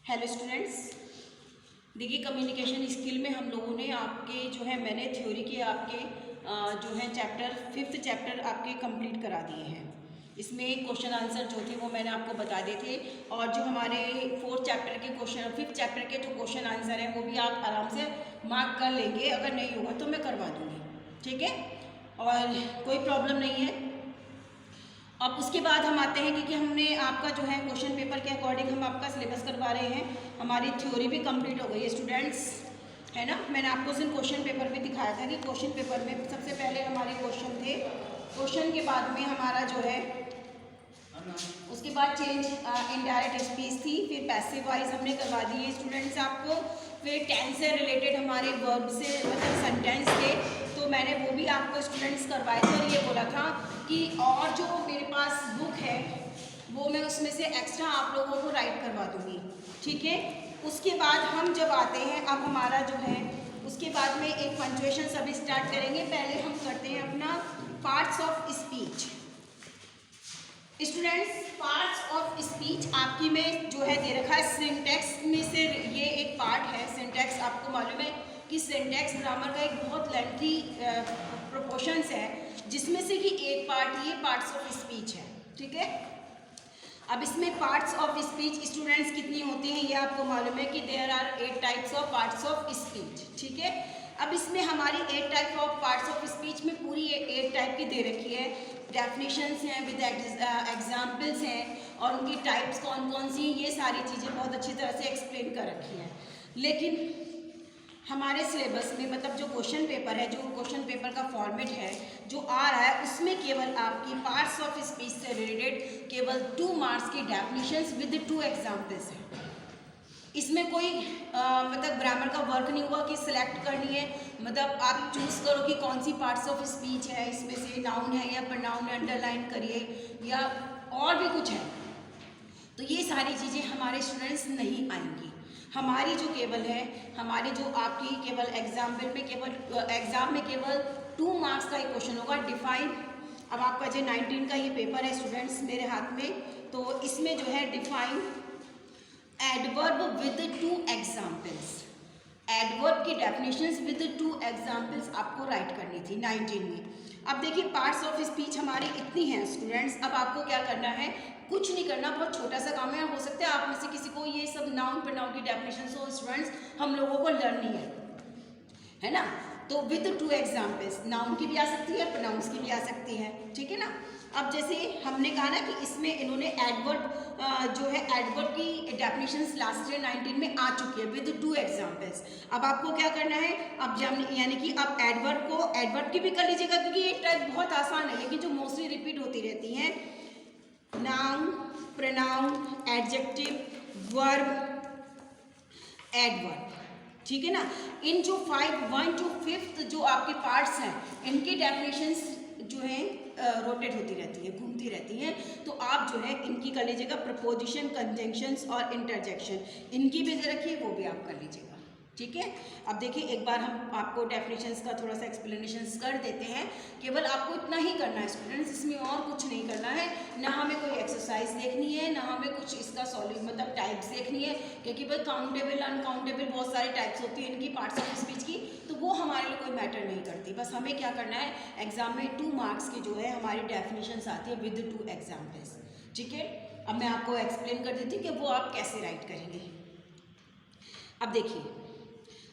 Hello students, देखिए communication skill में हम लोगों ने आपके जो है मैंने थ्योरी के आपके जो है फिफ्थ चैप्टर आपके कंप्लीट करा दिए हैं। इसमें क्वेश्चन आंसर जो थे वो मैंने आपको बता दिए थे और जो हमारे फिफ्थ चैप्टर के जो क्वेश्चन आंसर हैं वो भी आप आराम से मार्क कर लेंगे। अगर नहीं होगा तो मैं करवा दूँगी, ठीक है, और कोई प्रॉब्लम नहीं है। अब उसके बाद हम आते हैं क्योंकि हमने आपका जो है क्वेश्चन पेपर के अकॉर्डिंग हम आपका सिलेबस करवा रहे हैं। हमारी थ्योरी भी कंप्लीट हो गई है स्टूडेंट्स, है ना। मैंने आपको उस दिन क्वेश्चन पेपर भी दिखाया था कि क्वेश्चन पेपर में सबसे पहले हमारे क्वेश्चन थे, क्वेश्चन के बाद में हमारा जो है उसके बाद चेंज इनडायरेक्ट स्पीच थी, फिर पैसिव वॉइस हमने करवा दी है स्टूडेंट्स आपको, फिर टेंस से रिलेटेड हमारे वर्ब से मतलब सेंटेंस थे तो मैंने वो भी आपको स्टूडेंट्स करवाए थे और ये बोला था कि और जो मेरे पास बुक है वो मैं उसमें से एक्स्ट्रा आप लोगों को राइट करवा दूँगी, ठीक है। उसके बाद हम जब आते हैं अब हमारा जो है उसके बाद में एक पंक्चुएशन सभी स्टार्ट करेंगे। पहले हम करते हैं अपना parts of speech. Students, parts of speech आपकी में जो है दे रखा है सिंटैक्स में से ये एक पार्ट है। सिंटैक्स आपको मालूम है कि सिंटैक्स ग्रामर का एक बहुत लेंथी प्रोपोर्शंस है जिसमें से कि एक पार्ट ये पार्ट्स ऑफ स्पीच है, ठीक है। अब इसमें पार्ट्स ऑफ स्पीच स्टूडेंट्स कितनी होती हैं ये आपको मालूम है कि there are 8 types of parts of speech, ठीक है। अब इसमें हमारी 8 type of parts of speech में पूरी 8 टाइप की दे रखी है। डेफिनेशंस हैं विद एग्जाम्पल्स हैं और उनकी टाइप्स कौन कौन सी, ये सारी चीज़ें बहुत अच्छी तरह से एक्सप्लेन कर रखी हैं। लेकिन हमारे सिलेबस में मतलब जो क्वेश्चन पेपर है, जो क्वेश्चन पेपर का फॉर्मेट है जो आ रहा है उसमें केवल आपकी पार्ट्स ऑफ स्पीच से रिलेटेड केवल 2 मार्क्स की डेफिनेशंस विद 2 एग्जाम्पल्स हैं। इसमें कोई मतलब ग्रामर का वर्क नहीं हुआ कि सिलेक्ट करनी है, मतलब आप चूज़ करो कि कौन सी पार्ट्स ऑफ स्पीच है, इसमें से नाउन है या प्रोनाउन अंडरलाइन करिए या और भी कुछ है। तो ये सारी चीज़ें हमारे स्टूडेंट्स नहीं आएंगी। हमारी जो केवल है हमारी जो आपकी केवल एग्जाम में केवल 2 मार्क्स का एक क्वेश्चन होगा, डिफाइन। अब आपका जो 19 का ये पेपर है स्टूडेंट्स मेरे हाथ में, तो इसमें जो है define adverb with 2 examples, adverb की डेफिनेशंस विद 2 एग्जाम्पल्स आपको राइट करनी थी 19 में। अब देखिए पार्ट्स ऑफ स्पीच हमारी इतनी हैं स्टूडेंट्स। अब आपको क्या करना है, कुछ नहीं करना, बहुत छोटा सा काम है। हो सकता है आप में से किसी को ये सब नाउन प्रोनाउन की डेफिनेशंस हो स्टूडेंट्स, हम लोगों को लर्निंग है ना। तो विद 2 एग्जाम्पल्स, नाउन की भी आ सकती है प्रोनाउंस की भी आ सकती है, ठीक है ना। अब जैसे हमने कहा ना कि इसमें इन्होंने एडवर्ब जो है एडवर्ब की डेफिनेशंस लास्ट ईयर 19 में आ चुकी है विद 2 एग्जाम्पल्स। अब आपको क्या करना है, अब यानी कि आप एडवर्ब की भी कर लीजिएगा क्योंकि ये टाइप बहुत आसान है, लेकिन जो मोस्टली रिपीट होती रहती हैं noun, pronoun, adjective, verb, adverb, ठीक है ना। इन जो 1 to 5 जो आपके पार्ट्स हैं इनकी डेफिनेशंस जो है रोटेट होती रहती है, घूमती रहती हैं। तो आप जो है इनकी कर लीजिएगा, प्रपोजिशन, कंजंक्शंस और इंटरजेक्शन, इनकी भी दे रखिए वो भी आप कर लीजिएगा, ठीक है। अब देखिए एक बार हम आपको डेफिनेशंस का थोड़ा सा एक्सप्लेनेशंस कर देते हैं। केवल आपको इतना ही करना है स्टूडेंट्स, इसमें और कुछ नहीं करना है। ना हमें कोई एक्सरसाइज देखनी है, ना हमें कुछ इसका मतलब टाइप्स देखनी है, क्योंकि भाई काउंटेबल अनकाउंटेबल बहुत सारे टाइप्स होती हैं इनकी पार्ट्स ऑफ स्पीच की, तो वो हमारे लिए कोई मैटर नहीं करती। बस हमें क्या करना है, एग्जाम में 2 मार्क्स की जो है हमारी डेफिनेशंस आती है विद 2 एग्जाम्पल्स, ठीक है। अब मैं आपको एक्सप्लेन कर देती हूँ कि वो आप कैसे राइट करेंगे। अब देखिए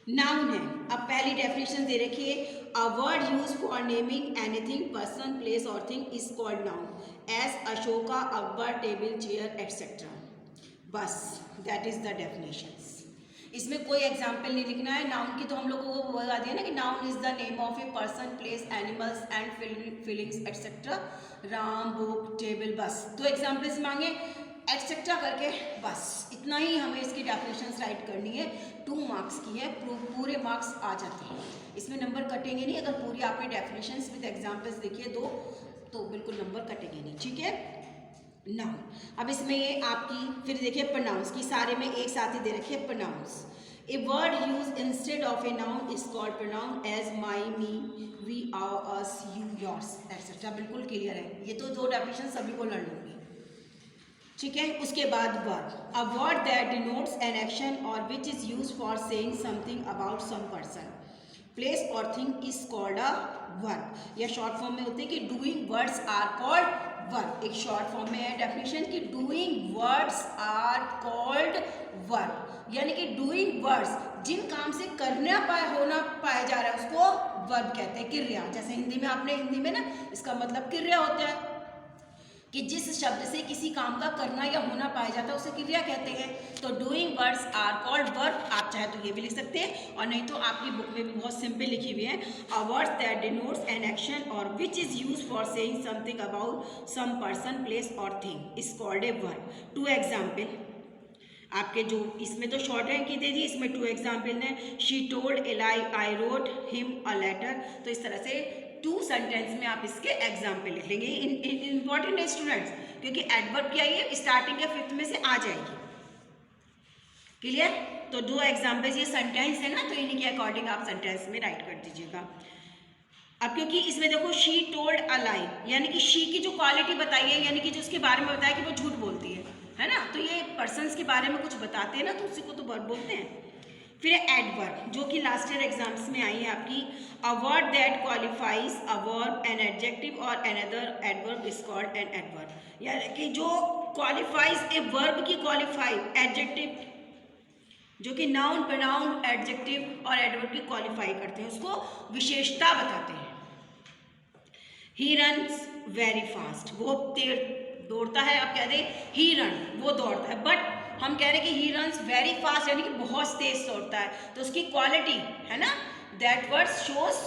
नाउन है, अब पहली डेफिनेशन दे रखी है, a word use for naming anything, person, place और thing is called noun, as Ashoka, Akbar, table, chair etcetera. बस दैट इज द डेफिनेशंस। इसमें कोई एग्जाम्पल नहीं लिखना है। नाउन की तो हम लोगों को बता दिया ना कि noun is the name of a person, place, animals and feelings etcetera. Ram, book, table, बस 2 एग्जाम्पल्स मांगे एटसेट्रा करके, बस इतना ही हमें इसकी डेफिनेशंस राइट करनी है। 2 मार्क्स की है, पूरे मार्क्स आ जाते हैं, इसमें नंबर कटेंगे नहीं। अगर पूरी आपने डेफिनेशंस विद एग्जाम्पल्स देखिए 2 तो बिल्कुल नंबर कटेंगे नहीं, ठीक है। नाउन, अब इसमें ये आपकी फिर देखिए प्रोनाउंस की, सारे में एक साथ ही दे रखिए pronouns. A word use instead of a noun is called pronoun, as my, me, we, our, us, you, yours etcetera. बिल्कुल क्लियर है, ये तो 2 डेफिनेशन सभी को लर्न होगी। ठीक है। उसके बाद verb, a word that denotes an action और which is use for saying something about some person, place और thing is called a verb. या शॉर्ट फॉर्म में होते हैं कि doing words are called verb. एक शॉर्ट फॉर्म में है डेफिनेशन कि doing words are called verb, यानी कि डूइंग वर्ड्स जिन काम से करना होना पाया जा रहा है उसको वर्ब कहते हैं, क्रिया। जैसे हिंदी में आपने हिंदी में ना इसका मतलब क्रिया होता है कि जिस शब्द से किसी काम का करना या होना पाया जाता है उसे क्रिया कहते हैं। तो doing words are called verb, आप चाहे तो ये भी लिख सकते हैं और नहीं तो आपकी बुक में भी बहुत सिंपल लिखी हुई है, a words that denotes an action और which is use for saying something about some person, place और thing is called a verb. To example, आपके जो इसमें तो शॉर्ट हैंड की दे दी, इसमें टू एग्जाम्पल हैं। She told a lie I wrote him a letter. तो इस तरह से टू सेंटेंस में आप इसके एग्जाम्पल लिख लेंगे। इंपॉर्टेंट है स्टूडेंट्स, क्योंकि एडवर्ब क्या है स्टार्टिंग के फिफ्थ में से आ जाएगी। क्लियर? तो दो एग्जाम्पल्स, ये सेंटेंस है ना, तो इन्हीं के अकॉर्डिंग आप सेंटेंस में राइट कर दीजिएगा। अब क्योंकि इसमें देखो शी टोल्ड अ लाई, यानी कि शी की जो क्वालिटी बताई है, यानी कि जो उसके बारे में बताया कि वो झूठ बोलती है ना, तो ये पर्सन्स के बारे में कुछ बताते हैं ना, तो उसी को तो वर्ब बोलते हैं। फिर एडवर्ब, जो कि लास्ट ईयर एग्जाम्स में आई है आपकी, a word that qualifies a verb, an adjective और another adverb is called an adverb. यानी कि जो क्वालिफाइज ए वर्ब की क्वालिफाई एडजेक्टिव, जो कि नाउन प्रोनाउन एडजेक्टिव और एडवर्ब की क्वालिफाई करते हैं, उसको विशेषता बताते हैं। ही रन्स वेरी फास्ट, वो तेज दौड़ता है। आप कह दें ही रन, वो दौड़ता है, बट हम कह रहे हैं कि ही रन्स वेरी फास्ट, यानी कि बहुत तेज दौड़ता है। तो उसकी क्वालिटी है ना, that word shows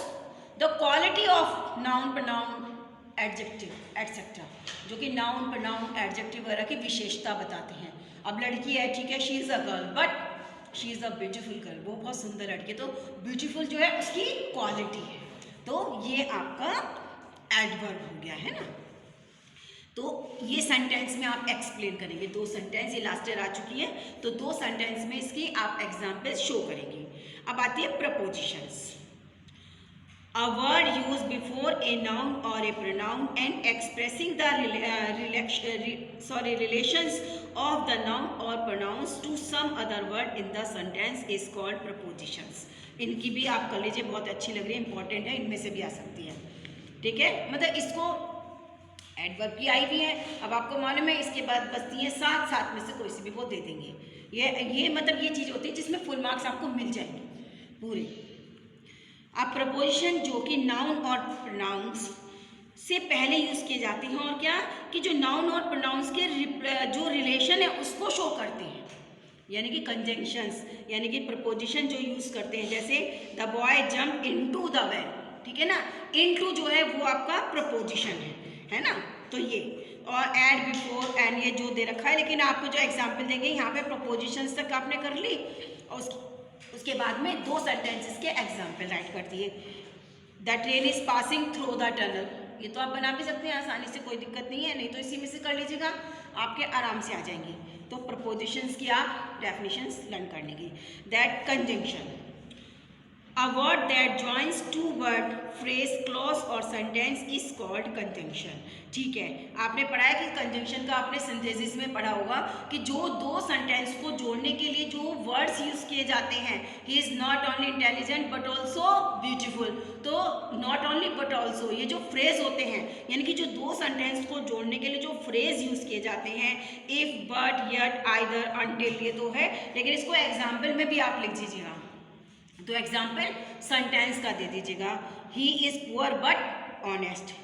the quality of noun pronoun adjective etcetera, जो कि नाउन प्रोनाउन एडजेक्टिव वगैरह की विशेषता बताते हैं। अब लड़की है, ठीक है, she is a girl, but she is a beautiful girl, वो बहुत सुंदर लड़की है। तो ब्यूटीफुल जो है उसकी क्वालिटी है। तो ये आपका एडवर्ब हो गया है ना। तो ये सेंटेंस में आप एक्सप्लेन करेंगे, दो सेंटेंस, ये लास्ट ईयर आ चुकी है, तो दो सेंटेंस में इसकी आप एग्जाम्पल शो करेंगे। अब आती है propositions. A word used before a noun or a pronoun and expressing the relations of the noun or pronouns to some other word in the sentence is called prepositions. इनकी भी आप कर लीजिए, बहुत अच्छी लग रही है, इंपॉर्टेंट है, इनमें से भी आ सकती है। ठीक है, मतलब इसको एडवर्ब की आई भी है। अब आपको मालूम है इसके बाद बचती है सात, सात में से कोई सी भी वो दे देंगे। ये मतलब ये चीज़ होती है जिसमें फुल मार्क्स आपको मिल जाएंगे पूरे। अब प्रपोजिशन जो कि नाउन और प्रोनाउंस से पहले यूज़ किए जाते हैं, और क्या कि जो नाउन और प्रोनाउंस के जो रिलेशन है उसको शो करते हैं, यानी कि कंजंक्शंस, यानी कि प्रपोजिशन जो यूज़ करते हैं। जैसे the boy jump into the well, ठीक है ना, इनटू जो है वो आपका प्रपोजिशन है ना। तो ये और एड बिफोर एंड ये जो दे रखा है, लेकिन आपको जो एग्जाम्पल देंगे यहाँ पे प्रपोजिशंस तक आपने कर ली और उसके बाद में दो सेंटेंसेस के एग्जाम्पल राइट कर दिए। The train is passing through the tunnel, ये तो आप बना भी सकते हैं आसानी से, कोई दिक्कत नहीं है, नहीं तो इसी में से कर लीजिएगा, आपके आराम से आ जाएंगी। तो प्रपोजिशंस की आप डेफिनेशंस लर्न कर लेंगे। That conjunction, a word that joins two word, phrase, clause और सेंटेंस इज कॉल्ड कंजंक्शन। ठीक है, आपने पढ़ा है कि कंजंक्शन का आपने सिंथेसिस में पढ़ा होगा कि जो दो सेंटेंस को जोड़ने के लिए जो वर्ड्स यूज किए जाते हैं, he is not only intelligent but also beautiful. तो नॉट ओनली बट ऑल्सो, ये जो फ्रेज होते हैं, यानी कि जो दो सेंटेंस को जोड़ने के लिए जो फ्रेज यूज किए जाते हैं, if, but, yet, either, until, ये तो है, लेकिन इसको एग्जाम्पल में भी आप लिख दीजिएगा। तो एग्जाम्पल सेंटेंस का दे दीजिएगा, he is poor but honest,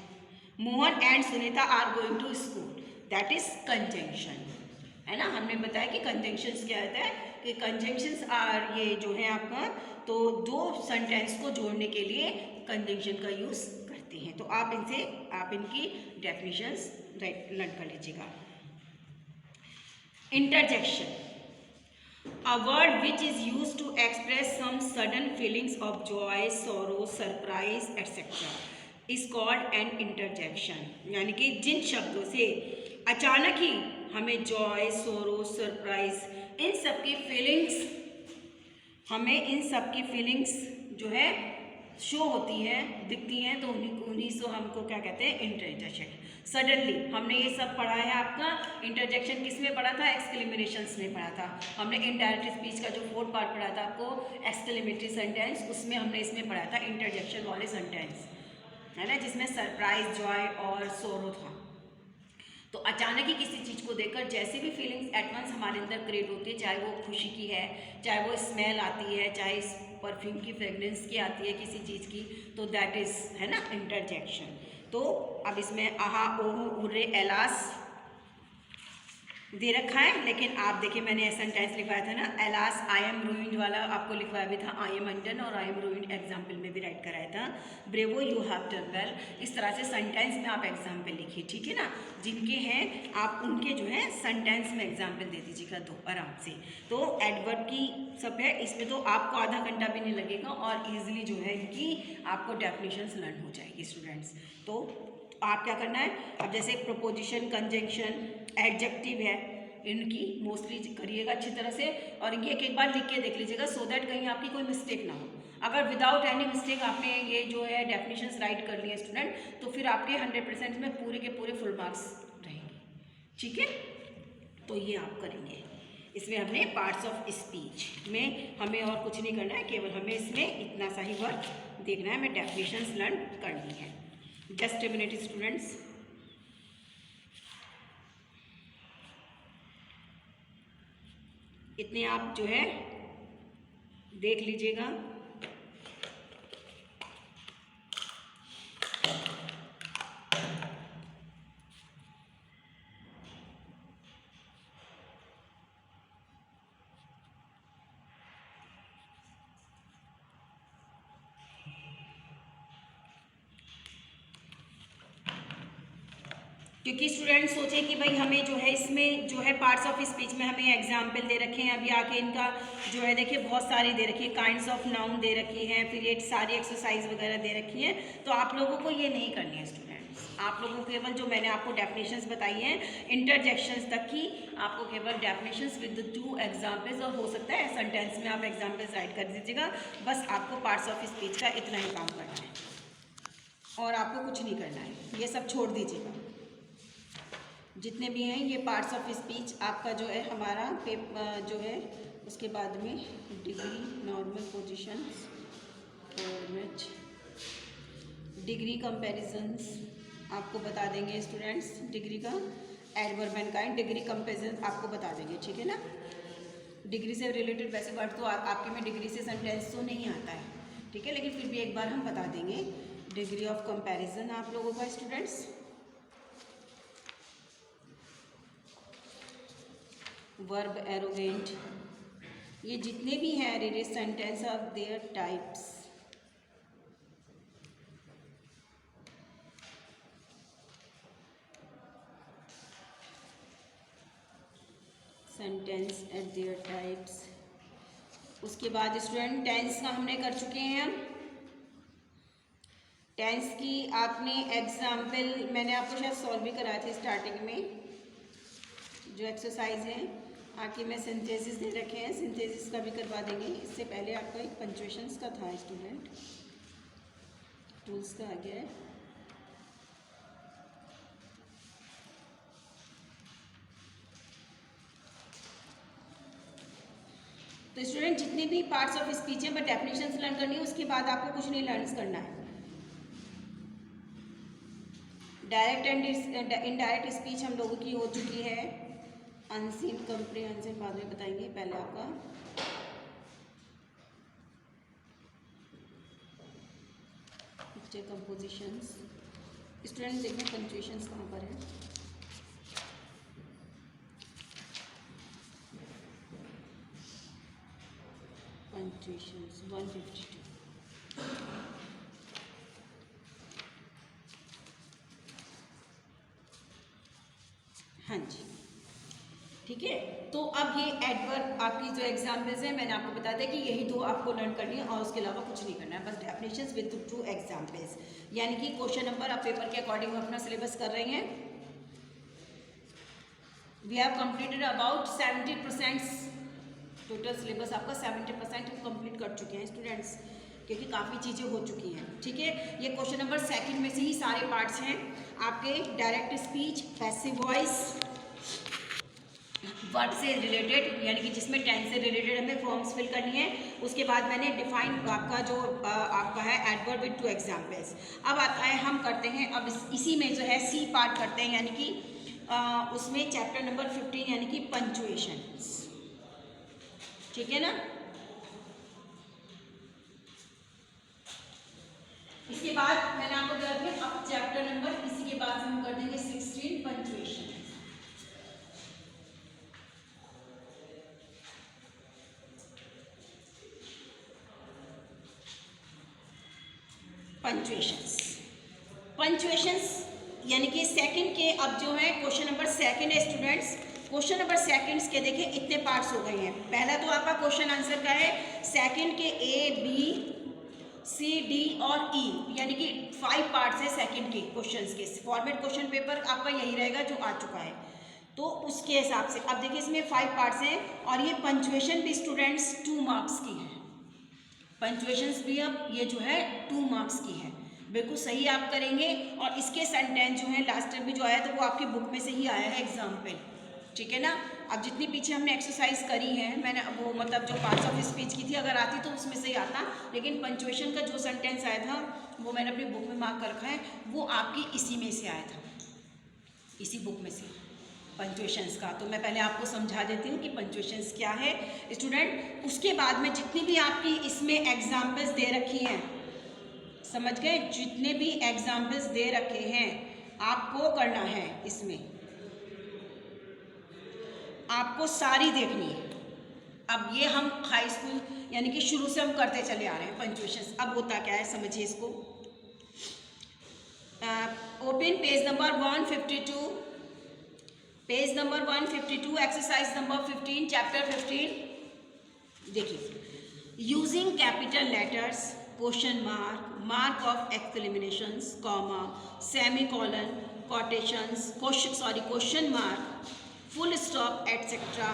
Mohan and Sunita are going to school, that is conjunction, है ना। हमने बताया कि कंजंक्शंस क्या होता है, कि कंजंक्शंस आर ये जो है आपका, तो दो सेंटेंस को जोड़ने के लिए कंजंक्शन का यूज करते हैं। तो आप इनकी डेफिनेशंस लर्न कर लीजिएगा। Interjection, a word which is used to express some sudden feelings of joy, sorrow, surprise, etc. is called an interjection। यानी कि जिन शब्दों से अचानक ही हमें जॉय, सोरो, सरप्राइज, इन सब की फीलिंग्स जो है शो होती है, दिखती हैं, तो उन्हीं से हमको क्या कहते हैं, इंटरजेक्शन। सडनली। हमने ये सब पढ़ा है आपका इंटरजेक्शन किस में पढ़ा था, एक्सक्लेमेशंस में पढ़ा था। हमने इनडायरेक्ट स्पीच का जो 4th पार्ट पढ़ा था आपको एक्सक्लेमेटरी सेंटेंस, उसमें हमने इसमें पढ़ा था इंटरजेक्शन वाले सेंटेंस, है ना, जिसमें सरप्राइज, जॉय और सोरो था। तो अचानक ही किसी चीज़ को देखकर जैसे भी फीलिंग्स एट वंस हमारे अंदर क्रिएट होती है, चाहे वो खुशी की है, चाहे वो स्मेल आती है, चाहे परफ्यूम की फ्रेगनेंस की आती है किसी चीज़ की, तो दैट इज़, है ना, इंटरजेक्शन। तो अब इसमें आहा, ओहो, उर्रे, एलास दे रखा है, लेकिन आप देखिए मैंने सेंटेंस लिखवाया था ना, एलास आई एम रूइंड वाला आपको लिखवाया भी था, आई एम अनडन और आई एम रूइंड एग्जाम्पल में भी राइट कराया था। Bravo you have done well, इस तरह से सेंटेंस में आप एग्जाम्पल लिखिए, ठीक है ना, जिनके हैं आप उनके जो है सेंटेंस में एग्जाम्पल दे दीजिएगा दो आराम से। तो एडवर्ब की सब है, इसमें तो आपको आधा घंटा भी नहीं लगेगा और ईजिली जो है इनकी आपको डेफिनेशंस लर्न हो जाएगी स्टूडेंट्स। तो आप क्या करना है, अब जैसे प्रोपोजिशन, कंजंक्शन, एडजेक्टिव है, इनकी मोस्टली करिएगा अच्छी तरह से और इनकी एक बार लिख के देख लीजिएगा सो दैट कहीं आपकी कोई मिस्टेक ना हो। अगर विदाउट एनी मिस्टेक आपने ये जो है डेफिनेशंस राइट कर लिए स्टूडेंट, तो फिर आपके 100% में पूरे के पूरे फुल मार्क्स रहेंगे, ठीक है। तो ये आप करेंगे। इसमें हमने पार्ट्स ऑफ स्पीच में हमें और कुछ नहीं करना है, केवल हमें इसमें इतना सा ही वर्क देखना है, हमें डेफिनेशंस लर्न करनी है। Just a minute students. इतने आप जो है देख लीजिएगा। क्योंकि स्टूडेंट सोचे कि भाई हमें जो है इसमें जो है पार्ट्स ऑफ स्पीच में हमें एग्जाम्पल दे रखे हैं, अभी आके इनका जो है देखिए बहुत सारी दे रखी है, काइंड्स ऑफ नाउन दे रखी है, फिर ये सारी एक्सरसाइज वगैरह दे रखी है। तो आप लोगों को ये नहीं करनी है स्टूडेंट्स, आप लोगों को केवल जो मैंने आपको डेफिनेशंस बताई हैं इंटरजेक्शंस तक की, आपको केवल डेफिनेशंस विद 2 एग्जाम्पल्स, और हो सकता है सेंटेंस में आप एग्जाम्पल्स राइट कर दीजिएगा। बस आपको पार्ट्स ऑफ स्पीच का इतना ही काम करना है और आपको कुछ नहीं करना है, ये सब छोड़ दीजिएगा। जितने भी हैं ये पार्ट्स ऑफ स्पीच आपका जो है हमारा जो है उसके बाद में degree, normal positions, format, degree comparisons आपको बता देंगे स्टूडेंट्स, डिग्री का adverb and kind, degree comparison आपको बता देंगे, ठीक है ना। डिग्री से रिलेटेड वैसे वर्ड तो आपके में डिग्री से सेंटेंस तो नहीं आता है, ठीक है, लेकिन फिर भी एक बार हम बता देंगे। डिग्री ऑफ कंपैरिजन आप लोगों का स्टूडेंट्स, वर्ब एरोगेंट, ये जितने भी हैं radius sentence of their types, sentence eight there types. उसके बाद स्टूडेंट टेंस का हमने कर चुके हैं हम। टेंस की आपने एग्जाम्पल मैंने आपको शायद सॉल्व भी कराया था स्टार्टिंग में, जो एक्सरसाइज है आके मैं सिंथेसिस दे रखे हैं, सिंथेसिस का भी करवा देंगे। इससे पहले आपका एक पंक्चुएशंस का था स्टूडेंट, टूल्स का आ गया है। तो स्टूडेंट जितने भी पार्ट्स ऑफ स्पीच हैं बट डेफिनेशंस लर्न करनी है, उसके बाद आपको कुछ नहीं लर्न करना है। डायरेक्ट एंड इनडायरेक्ट स्पीच हम लोगों की हो चुकी है। अनसीन कम्प्रिहेंशन बाद में बताएंगे, पहले आपका पिक्चर कंपोजिशंस। स्टूडेंट देखें पंक्चुएशंस कहाँ पर है। पंक्चुएशंस 152। हाँ जी, ठीक है। तो अब ये एडवर्ब आपकी जो एग्जाम्पल्स हैं मैंने आपको बता दिया कि यही दो आपको लर्न करनी है और उसके अलावा कुछ नहीं करना है, बस डेफिनेशंस विद 2 एग्जाम्पल्स। यानी कि क्वेश्चन नंबर आप पेपर के अकॉर्डिंग अपना सिलेबस कर रहे हैं। We have completed about 70%, total syllabus आपका 70% हम कंप्लीट कर चुके हैं स्टूडेंट्स। क्योंकि काफ़ी चीज़ें हो चुकी हैं। ठीक है, ये क्वेश्चन नंबर 2 में से ही सारे पार्ट्स हैं आपके। Direct speech, passive voice, verb से रिलेटेड यानी कि जिसमें टेंस से रिलेटेड हमें फॉर्म्स फिल करनी है। उसके बाद मैंने डिफाइन आपका जो आपका है एडवर्ब विद 2 एग्जाम्पल्स। अब आता है, हम करते हैं अब इसी में जो है सी पार्ट करते हैं, यानी कि उसमें चैप्टर नंबर 15 यानी कि पंक्चुएशन। ठीक है ना। इसके बाद मैंने आपको दिया था अब चैप्टर नंबर, इसी के बाद हम कर देंगे 16 पंक्चुएशन। पंक्चुएशंस यानी कि सेकंड के अब जो है क्वेश्चन नंबर 2 है स्टूडेंट्स। क्वेश्चन नंबर 2 के देखिए इतने पार्ट्स हो गए हैं। पहला तो आपका क्वेश्चन आंसर का है, सेकंड के ए बी सी डी और ई यानी कि 5 पार्ट्स है सेकंड के क्वेश्चंस के। फॉर्मेट क्वेश्चन पेपर आपका यही रहेगा जो आ चुका है, तो उसके हिसाब से अब देखिए इसमें 5 पार्ट्स हैं। और ये पंक्चुएशन भी स्टूडेंट्स 2 मार्क्स की है। पंक्चुएशंस भी अब ये जो है 2 मार्क्स की है। बिल्कुल सही आप करेंगे। और इसके सेंटेंस जो है लास्ट टाइम भी जो आया था वो आपकी बुक में से ही आया है एग्जाम पे। ठीक है ना। अब जितनी पीछे हमने एक्सरसाइज करी है, मैंने वो मतलब जो पार्ट्स ऑफ स्पीच की थी अगर आती तो उसमें से ही आता, लेकिन पंक्चुएशन का जो सेंटेंस आया था वो मैंने अपनी बुक में मार्क कर रखा है, वो आपकी इसी में से आया था, इसी बुक में से पंक्चुएशंस का। तो मैं पहले आपको समझा देती हूँ कि पंक्चुएशंस क्या है स्टूडेंट। उसके बाद में जितनी भी आपकी इसमें एग्जाम्पल्स दे रखी हैं, समझ गए, जितने भी एग्जाम्पल्स दे रखे हैं आपको करना है, इसमें आपको सारी देखनी है। अब ये हम हाई स्कूल यानी कि शुरू से हम करते चले आ रहे हैं पंक्चुएशंस। अब होता क्या है समझिए इसको। Open page number 152, page number 152, exercise number 15, chapter 15। देखिए, using capital letters, question mark, mark of exclamations, comma, semicolon, quotations, question mark, full stop etc.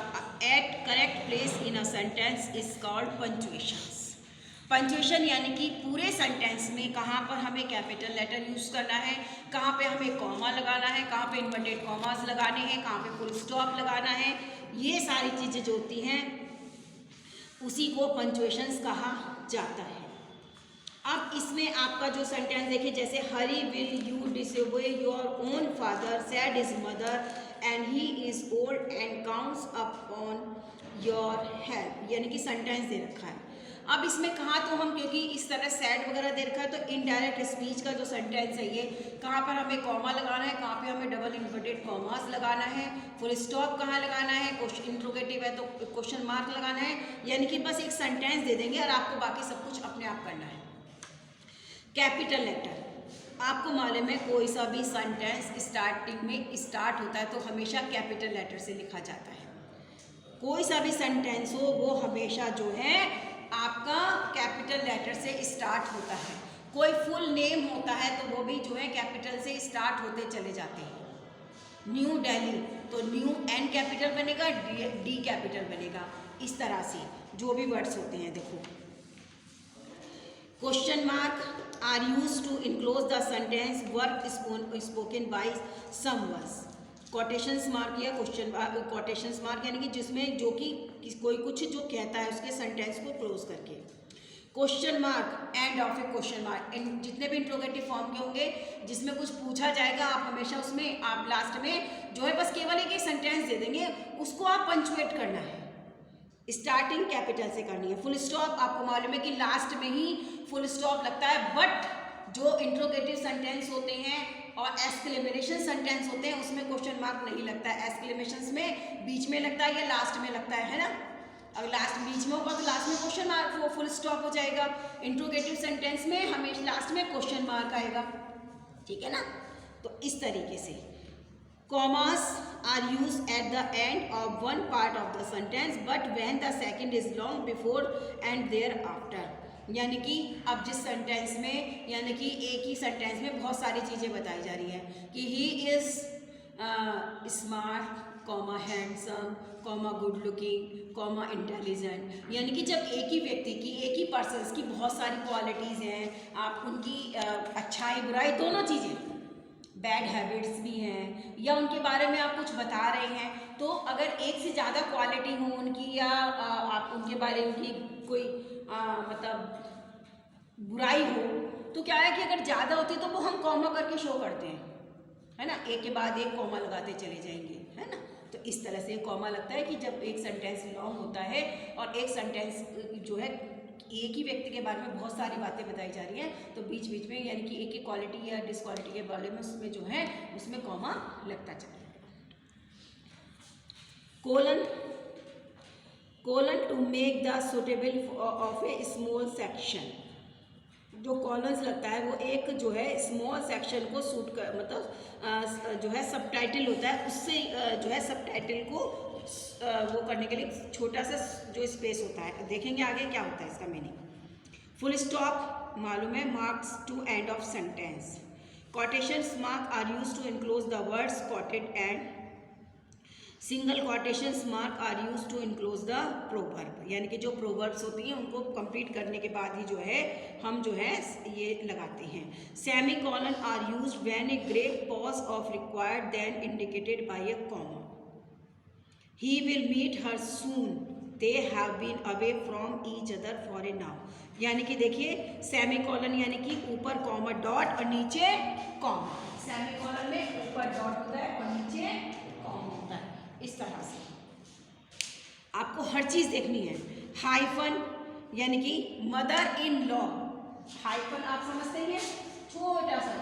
at correct place in a sentence is called punctuations. Punctuation यानी कि पूरे sentence में कहाँ पर हमें capital letter use करना है, कहाँ पे हमें कॉमा लगाना है, कहाँ पे इन्वर्टेड कॉमास लगाने हैं, कहाँ पे फुल स्टॉप लगाना है, ये सारी चीज़ें जो होती हैं उसी को पंक्चुएशंस कहा जाता है। अब इसमें आपका जो सेंटेंस देखिए, जैसे Harry will you disobey your own father, said is mother and he is old and counts upon your help, यानी कि सेंटेंस दे रखा है। अब इसमें कहाँ तो हम, क्योंकि इस तरह सैड वगैरह दे रखा है, तो इनडायरेक्ट स्पीच का जो सेंटेंस है ये, कहाँ पर हमें कॉमा लगाना है, कहाँ पे हमें डबल इन्वर्टेड कॉमास लगाना है, फुल स्टॉप कहाँ लगाना है, क्वेश्चन इंट्रोगेटिव है तो क्वेश्चन मार्क लगाना है, यानी कि बस एक सेंटेंस दे देंगे और आपको बाकी सब कुछ अपने आप करना है। कैपिटल लेटर, आपको मालूम है कोई सा भी सेंटेंस स्टार्टिंग में स्टार्ट होता है तो हमेशा कैपिटल लेटर से लिखा जाता है। कोई सा भी सेंटेंस हो वो हमेशा जो है आपका कैपिटल लेटर से स्टार्ट होता है। कोई फुल नेम होता है तो वो भी जो है कैपिटल से स्टार्ट होते चले जाते हैं। न्यू दिल्ली तो न्यू एन कैपिटल बनेगा, डी कैपिटल बनेगा, इस तरह से जो भी वर्ड्स होते हैं। देखो, question mark are used to enclose the sentence work spoken by someone. Quotations mark या कोटेशंस मार्क यानी कि जिसमें जो कि कोई कुछ जो कहता है उसके सेंटेंस को क्लोज करके। Question mark end of A question mark, जितने भी इंट्रोगेटिव फॉर्म के होंगे जिसमें कुछ पूछा जाएगा, आप हमेशा उसमें आप लास्ट में जो है बस केवल एक सेंटेंस दे देंगे, उसको आप पंचुएट करना है। स्टार्टिंग कैपिटल से करनी है। फुल स्टॉप आपको मालूम है कि लास्ट में ही फुल स्टॉप लगता है, बट जो इंट्रोगेटिव सेंटेंस होते हैं और एक्सक्लेमेशन सेंटेंस होते हैं उसमें क्वेश्चन मार्क नहीं लगता है। एक्सक्लेमेशंस में बीच में लगता है या लास्ट में लगता है ना। अगर लास्ट बीच में होगा तो लास्ट में क्वेश्चन मार्क वो फुल स्टॉप हो जाएगा। इंट्रोगेटिव सेंटेंस में हमेशा लास्ट में क्वेश्चन मार्क आएगा, ठीक है ना। तो इस तरीके से commas are used at the end of one part of the sentence but when the second is long before and thereafter, यानी कि अब जिस सेंटेंस में यानी कि एक ही सेंटेंस में बहुत सारी चीज़ें बताई जा रही हैं कि he is smart, comma handsome, comma good looking, comma intelligent. यानी कि जब एक ही व्यक्ति की, एक ही पर्सन्स की बहुत सारी क्वालिटीज़ हैं, आप उनकी अच्छाई बुराई दोनों चीज़ें, बैड हैबिट्स भी हैं, या उनके बारे में आप कुछ बता रहे हैं, तो अगर एक से ज़्यादा क्वालिटी हो उनकी, या आप उनके बारे में कोई मतलब बुराई हो, तो क्या है कि अगर ज़्यादा होती है तो वो हम कॉमा करके शो करते हैं, है ना, एक के बाद एक कॉमा लगाते चले जाएंगे, है ना। तो इस तरह से कॉमा लगता है कि जब एक सेंटेंस लॉन्ग होता है और एक सेंटेंस जो है एक ही व्यक्ति के बारे में बहुत सारी बातें बताई जा रही हैं, तो बीच बीच में यानी कि एक ही क्वालिटी या डिसक्वालिटी के बारे में उसमें जो है उसमें कॉमा लगता चला। Colon to make the suitable of A small section. जो कॉलन्स लगता है वो एक जो है स्मॉल सेक्शन को सूट कर, मतलब जो है सब टाइटल होता है, उससे जो है सब टाइटल को वो करने के लिए छोटा सा जो स्पेस होता है, देखेंगे आगे क्या होता है इसका मीनिंग। फुल स्टॉप मालूम है, marks to end of sentence. Quotations mark are use to enclose the words quoted, and single quotations mark are use to enclose the proverb. यानी कि जो प्रोवर्ब्स होती हैं उनको कंप्लीट करने के बाद ही जो है हम जो है ये लगाते हैं। Semicolon are use when a great pause of required then indicated by a comma. He will meet her soon, they have been away from each other for a now. यानी कि देखिए सेमी कॉलन यानी कि ऊपर comma dot और नीचे comma. Semi colon में ऊपर डॉट होता है और नीचे कॉमा होता है। इस तरह से आपको हर चीज देखनी है। हाइफन यानी कि मदर इन लॉ, हाइफन आप समझते हैं, छोटा सा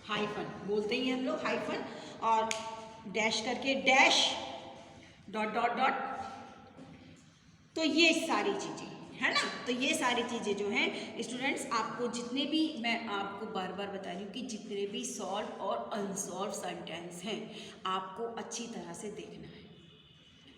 हाइफन बोलते ही हम लोग, हाइफन और डैश करके डैश, डॉट डॉट डॉट। तो ये सारी चीजें है ना, तो ये सारी चीज़ें जो हैं स्टूडेंट्स, आपको जितने भी, मैं आपको बार बार बता रही हूँ कि जितने भी सॉल्व और अनसॉल्व सेंटेंस हैं आपको अच्छी तरह से देखना है,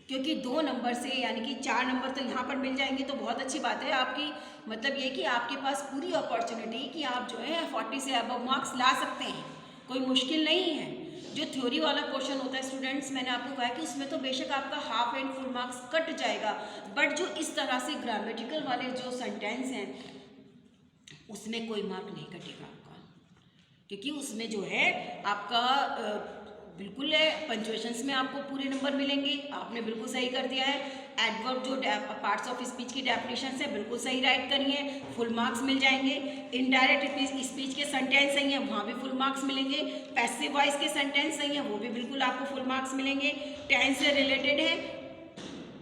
क्योंकि 2 नंबर से यानी कि 4 नंबर तो यहाँ पर मिल जाएंगे तो बहुत अच्छी बात है आपकी, मतलब ये कि आपके पास पूरी अपॉर्चुनिटी कि आप जो है 40 से अबव मार्क्स ला सकते हैं, कोई मुश्किल नहीं है। जो थ्योरी वाला क्वेश्चन होता है स्टूडेंट्स, मैंने आपको कहा कि उसमें तो बेशक आपका half and full marks cut जाएगा, बट जो इस तरह से ग्रामेटिकल वाले जो सेंटेंस हैं उसमें कोई मार्क नहीं कटेगा आपका, क्योंकि उसमें जो है आपका बिल्कुल है पंचुएशंस में आपको पूरे नंबर मिलेंगे, आपने बिल्कुल सही कर दिया है। एडवर्ब जो पार्ट्स ऑफ स्पीच की डेफिनेशन है बिल्कुल सही राइट करी है, फुल मार्क्स मिल जाएंगे। इनडायरेक्ट स्पीच के सेंटेंस सही हैं, वहाँ भी फुल मार्क्स मिलेंगे। पैसिव वॉइस के सेंटेंस सही हैं, वो भी बिल्कुल आपको फुल मार्क्स मिलेंगे। टेंस से रिलेटेड है,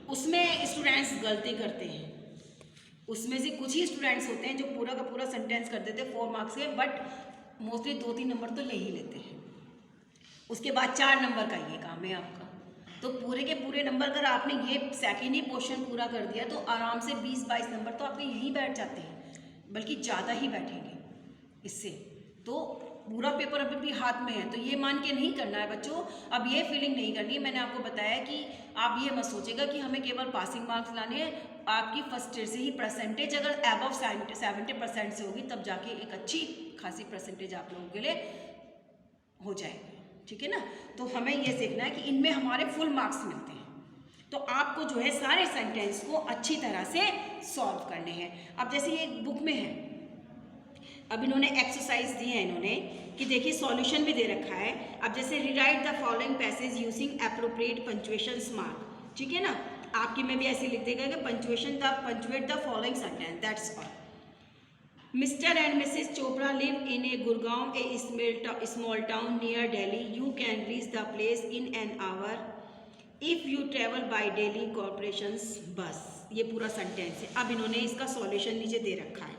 उसमें स्टूडेंट्स गलती करते हैं, उसमें से कुछ ही स्टूडेंट्स होते हैं जो पूरा का पूरा सेंटेंस कर देते हैं 4 मार्क्स के, बट मोस्टली 2-3 नंबर तो ले ही लेते हैं। उसके बाद 4 नंबर का ये काम है आपका, तो पूरे के पूरे नंबर अगर आपने ये सेकेंड ही पोर्शन पूरा कर दिया तो आराम से 20-22 नंबर तो आपके यहीं बैठ जाते हैं, बल्कि ज़्यादा ही बैठेंगे इससे। तो पूरा पेपर अभी भी हाथ में है, तो ये मान के नहीं करना है बच्चों, अब ये फीलिंग नहीं करनी है। मैंने आपको बताया कि आप ये मत सोचेगा कि हमें केवल पासिंग मार्क्स लाने हैं, आपकी फर्स्ट ईयर से ही परसेंटेज अगर अबव 70% से होगी तब जाके एक अच्छी खासी परसेंटेज आप लोगों के लिए हो जाएगी, ठीक है ना। तो हमें ये सीखना है कि इनमें हमारे फुल मार्क्स मिलते हैं, तो आपको जो है सारे सेंटेंस को अच्छी तरह से सॉल्व करने हैं। अब जैसे ये बुक में है, अब इन्होंने एक्सरसाइज दी है इन्होंने कि देखिए सॉल्यूशन भी दे रखा है। अब जैसे rewrite the following passage using appropriate punctuations mark, ठीक है ना, आपकी में भी ऐसे लिख देगा कि punctuate the following sentence, that's all. Mr. and Mrs. Chopra live in a Gurgaon, a small town near Delhi. You can reach the place in an hour if you travel by Delhi Corporation's bus. ये पूरा sentence है। अब इन्होंने इसका solution नीचे दे रखा है,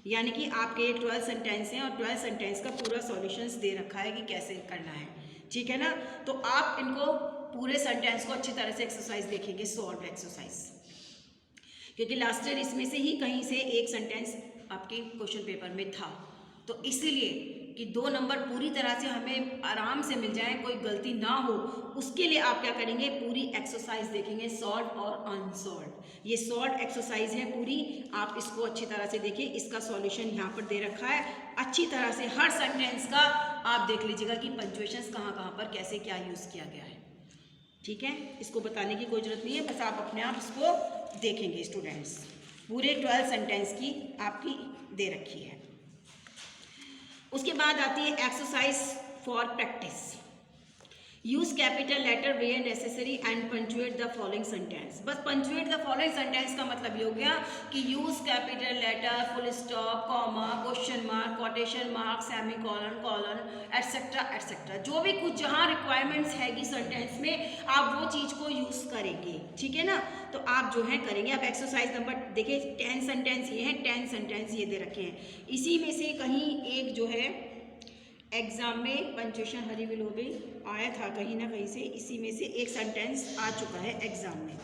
यानी कि आपके 12 सेंटेंस हैं और 12 सेंटेंस का पूरा सॉल्यूशंस दे रखा है कि कैसे करना है, ठीक है ना। तो आप इनको पूरे सेंटेंस को अच्छी तरह से एक्सरसाइज देखेंगे, सॉल्व एक्सरसाइज, क्योंकि लास्ट ईयर इसमें से ही कहीं से एक सेंटेंस आपके क्वेश्चन पेपर में था, तो इसीलिए कि 2 नंबर पूरी तरह से हमें आराम से मिल जाए, कोई गलती ना हो, उसके लिए आप क्या करेंगे, पूरी एक्सरसाइज देखेंगे, सॉल्व और अनसॉल्व। ये सॉल्व एक्सरसाइज है पूरी, आप इसको अच्छी तरह से देखिए। इसका सॉल्यूशन यहाँ पर दे रखा है, अच्छी तरह से हर सेंटेंस का आप देख लीजिएगा कि पंक्चुएशंस कहाँ कहाँ पर कैसे क्या यूज़ किया गया है। ठीक है, इसको बताने की कोई ज़रूरत नहीं है, बस आप अपने आप इसको देखेंगे। स्टूडेंट्स पूरे 12 सेंटेंस की आपकी दे रखी है। उसके बाद आती है exercise for practice. Use capital letter where necessary and punctuate the following sentence. बस पंचुएट द फॉलोइंग सेंटेंस का मतलब ये हो गया कि use capital letter, full stop, comma, question mark, quotation mark, semicolon, colon, etcetera etcetera. जो भी कुछ जहाँ रिक्वायरमेंट्स हैगी सेंटेंस में, आप वो चीज़ को यूज़ करेंगे। ठीक है ना, तो आप जो है करेंगे। अब एक्सरसाइज नंबर देखिए, 10 सेंटेंस ये हैं, 10 सेंटेंस ये दे रखे हैं। इसी में से कहीं एक जो है एग्जाम में पंक्चुएशन हरी विल हो गई आया था कहीं ना कहीं से, इसी में से एक सेंटेंस आ चुका है एग्जाम में।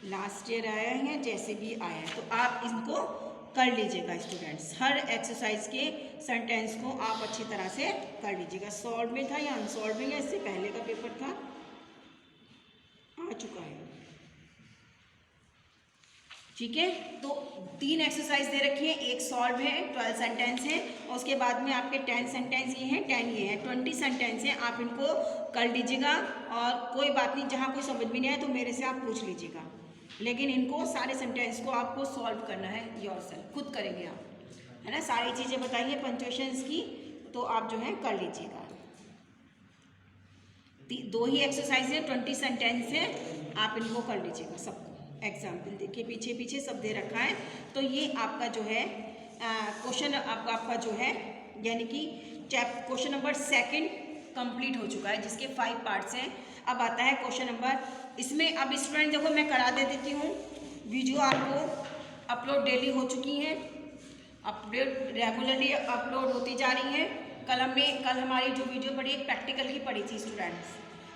लास्ट ईयर आया है, जैसे भी आया है, तो आप इनको कर लीजिएगा स्टूडेंट्स। हर एक्सरसाइज के सेंटेंस को आप अच्छी तरह से कर लीजिएगा। सॉल्व में था या अनसॉल्व में, इससे पहले का पेपर था, आ चुका है। ठीक है, तो 3 एक्सरसाइज दे रखी है, एक सॉल्व है, 12 सेंटेंस है, और उसके बाद में आपके 10 सेंटेंस ये हैं, 10 ये हैं, 20 सेंटेंस हैं। आप इनको कर लीजिएगा, और कोई बात नहीं, जहाँ कोई समझ में नहीं आए तो मेरे से आप पूछ लीजिएगा, लेकिन इनको सारे सेंटेंस को आपको सॉल्व करना है योरसेल्फ, खुद करेंगे आप, है ना। सारी चीज़ें बताइए पंक्चुएशंस की, तो आप जो है कर लीजिएगा। 2 ही एक्सरसाइज है, 20 सेंटेंस है, आप इनको कर लीजिएगा सबको। एग्जाम्पल देखिए, पीछे पीछे सब दे रखा है। तो ये आपका जो है क्वेश्चन आपका जो है, यानी कि क्वेश्चन नंबर 2 कंप्लीट हो चुका है, जिसके 5 पार्ट्स हैं। अब आता है क्वेश्चन नंबर, इसमें अब स्टूडेंट देखो मैं करा दे देती हूँ, वीडियो आपको अपलोड डेली हो चुकी हैं, अपडेट रेगुलरली अपलोड होती जा रही है। कल हमारी जो वीडियो पड़ी प्रैक्टिकल की पड़ी थी स्टूडेंट्स,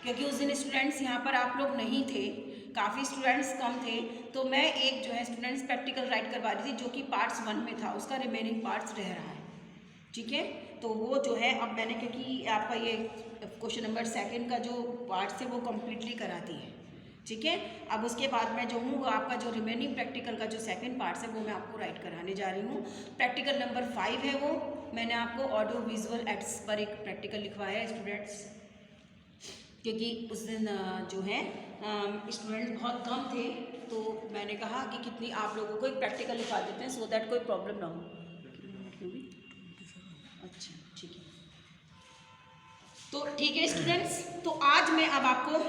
क्योंकि उस दिन स्टूडेंट्स यहाँ पर आप लोग नहीं थे, काफ़ी स्टूडेंट्स कम थे, तो मैं एक जो है स्टूडेंट्स प्रैक्टिकल राइट करवा रही थी, जो कि पार्ट्स 1 में था, उसका रिमेनिंग पार्ट्स रह रहा है। ठीक है, तो वो जो है अब मैंने, क्योंकि आपका ये क्वेश्चन नंबर 2 का जो पार्ट्स है वो कम्प्लीटली करा दी है। ठीक है, अब उसके बाद मैं जो हूँ आपका जो रिमेनिंग प्रैक्टिकल का जो 2 पार्ट्स है वो मैं आपको राइट कराने जा रही हूँ। प्रैक्टिकल नंबर 5 है, वो मैंने आपको ऑडियो विजुअल एड्स पर एक प्रैक्टिकल लिखवाया है स्टूडेंट्स, क्योंकि उस दिन जो है स्टूडेंट्स बहुत कम थे, तो मैंने कहा कि कितनी आप लोगों को एक प्रैक्टिकल लिखवा देते हैं, सो दैट कोई प्रॉब्लम ना हो। अच्छा ठीक है, तो ठीक है स्टूडेंट्स, तो आज मैं अब आपको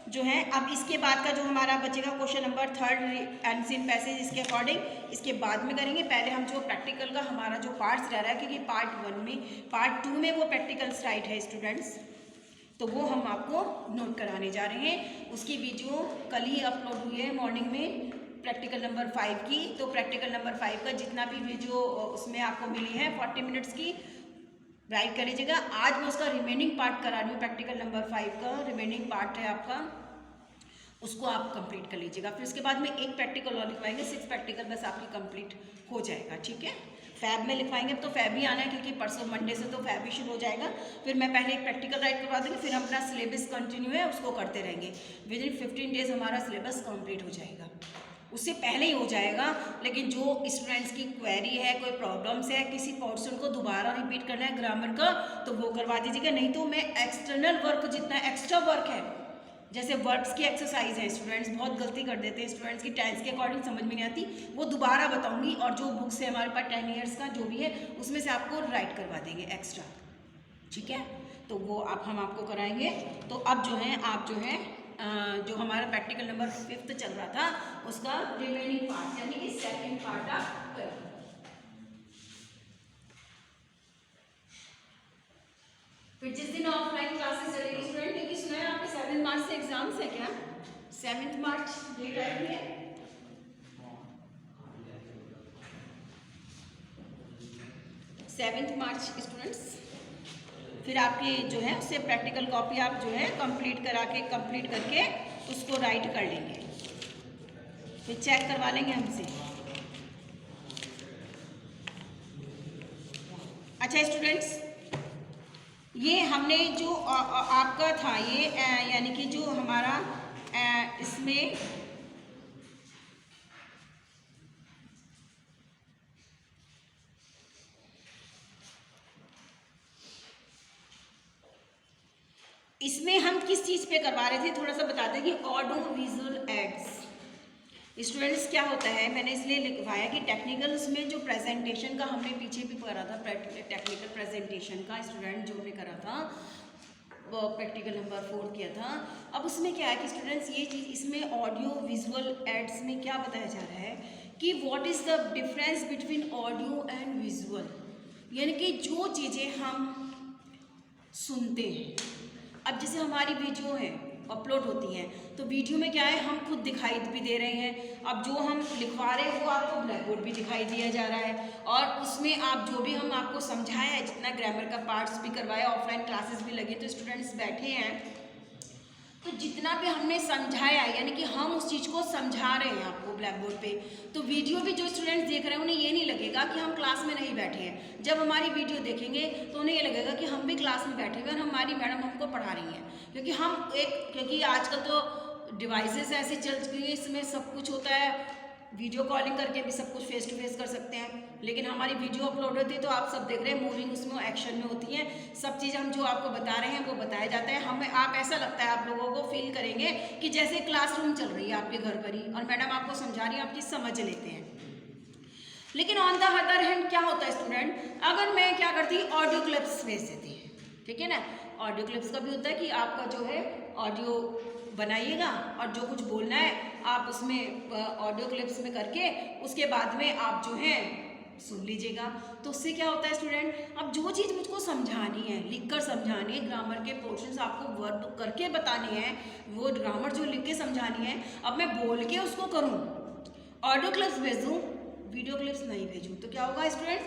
जो है, अब इसके बाद का जो हमारा बचेगा क्वेश्चन नंबर 3 एंशिएंट पैसेज, इसके अकॉर्डिंग इसके बाद में करेंगे। पहले हम जो प्रैक्टिकल का हमारा जो पार्ट्स रह रहा है, क्योंकि पार्ट 2 में वो प्रैक्टिकल्स राइट है स्टूडेंट्स, तो वो हम आपको नोट कराने जा रहे हैं। उसकी वीडियो कल ही अपलोड हुई है मॉर्निंग में, प्रैक्टिकल नंबर 5 की। तो प्रैक्टिकल नंबर 5 का जितना भी वीडियो उसमें आपको मिली है 40 मिनट्स की, राइट कर लीजिएगा। आज मैं उसका रिमेनिंग पार्ट करा रही हूँ, प्रैक्टिकल नंबर 5 का रिमेनिंग पार्ट है आपका, उसको आप कंप्लीट कर लीजिएगा। फिर उसके बाद में एक प्रैक्टिकल और लिखवाएंगे, 6 प्रैक्टिकल बस आपकी कंप्लीट हो जाएगा। ठीक है, फैब में लिखवाएंगे, अब तो फैब ही आना है, क्योंकि परसों मंडे से तो फैब भी शुरू हो जाएगा। फिर मैं पहले एक प्रैक्टिकल राइट करवा दूँगी, फिर अपना सिलेबस कंटिन्यू है उसको करते रहेंगे। विदिन 15 डेज हमारा सिलेबस कंप्लीट हो जाएगा, उससे पहले ही हो जाएगा। लेकिन जो स्टूडेंट्स की क्वेरी है, कोई प्रॉब्लम्स है, किसी पोर्शन को दोबारा रिपीट करना है ग्रामर का, तो वो करवा दीजिएगा। नहीं तो मैं एक्सटर्नल वर्क, जितना एक्स्ट्रा वर्क है, जैसे वर्ब्स की एक्सरसाइज है, स्टूडेंट्स बहुत गलती कर देते हैं, स्टूडेंट्स की टेंस के अकॉर्डिंग समझ में नहीं आती, वो दोबारा बताऊंगी। और जो बुक्स है हमारे पास 10 ईयर्स का जो भी है, उसमें से आपको राइट करवा देंगे एक्स्ट्रा। ठीक है, तो वो हम आपको कराएंगे। तो अब जो है आप जो है जो हमारा प्रैक्टिकल नंबर 5 चल रहा था, उसका रिमेनिंग पार्ट यानी कि 2nd पार्ट आप करें। फिर जिस दिन ऑफलाइन क्लासेस चलेगी स्टूडेंट, क्योंकि सुना है आपके 7 मार्च से एग्जाम्स है क्या? 7 मार्च डेट आई हुई है। सेवेंथ मार्च स्टूडेंट्स, फिर आपकी जो है उससे प्रैक्टिकल कॉपी आप जो है कंप्लीट करके उसको राइट कर लेंगे, फिर चेक करवा लेंगे हमसे। अच्छा स्टूडेंट्स, ये हमने जो आपका था ये यानी कि जो हमारा इसमें इसमें हम किस चीज़ पे करवा रहे थे, थोड़ा सा बता दें कि ऑडियो विजुअल एड्स। स्टूडेंट्स क्या होता है, मैंने इसलिए लिखवाया कि टेक्निकल उसमें जो प्रेजेंटेशन का हमने पीछे भी करा था, टेक्निकल प्रेजेंटेशन का स्टूडेंट जो हमने करा था वो प्रैक्टिकल नंबर 4 किया था। अब उसमें क्या है कि स्टूडेंट्स ये चीज़ इसमें ऑडियो विजुअल एड्स में क्या बताया जा रहा है कि what is the difference between audio and visual, यानी कि जो चीज़ें हम सुनते हैं, अब जैसे हमारी वीडियो है अपलोड होती हैं तो वीडियो में क्या है हम खुद दिखाई भी दे रहे हैं, अब जो हम लिखवा रहे हैं वो आपको ब्लैक बोर्ड भी दिखाई दिया जा रहा है, और उसमें आप जो भी हम आपको समझाया है, जितना ग्रामर का पार्ट्स भी करवाया, ऑफलाइन क्लासेस भी लगे तो स्टूडेंट्स बैठे हैं, तो जितना भी हमने समझाया यानी कि हम उस चीज़ को समझा रहे हैं आपको ब्लैक बोर्ड पे, तो वीडियो भी जो स्टूडेंट्स देख रहे हैं उन्हें ये नहीं लगेगा कि हम क्लास में नहीं बैठे हैं। जब हमारी वीडियो देखेंगे तो उन्हें ये लगेगा कि हम भी क्लास में बैठे हुए हैं और हमारी मैडम हमको पढ़ा रही हैं, क्योंकि आजकल तो डिवाइसेस ऐसे चल चुकी हैं, इसमें सब कुछ होता है, वीडियो कॉलिंग करके भी सब कुछ फेस टू फेस कर सकते हैं, लेकिन हमारी वीडियो अपलोड होती है तो आप सब देख रहे हैं, मूविंग उसमें एक्शन में होती हैं, सब चीज़ हम जो आपको बता रहे हैं वो बताया जाता है, हमें आप ऐसा लगता है आप लोगों को फील करेंगे कि जैसे क्लासरूम चल रही है आपके घर पर ही और मैडम आपको समझा रही है, आप चीज़ समझ लेते हैं। लेकिन ऑन द अदर हैंड क्या होता है स्टूडेंट, अगर मैं क्या करती ऑडियो क्लिप्स भेज देती है, ठीक है ना, ऑडियो क्लिप्स का भी होता है कि आपका जो है ऑडियो बनाइएगा और जो कुछ बोलना है आप उसमें ऑडियो क्लिप्स में करके उसके बाद में आप जो है सुन लीजिएगा। तो उससे क्या होता है स्टूडेंट, अब जो चीज़ मुझको समझानी है, लिख कर समझानी है, ग्रामर के पोर्शंस आपको वर्ड करके बताने हैं, वो ग्रामर जो लिख के समझानी है, अब मैं बोल के उसको करूँ, ऑडियो क्लिप्स भेजूँ, वीडियो क्लिप्स नहीं भेजूँ, तो क्या होगा स्टूडेंट,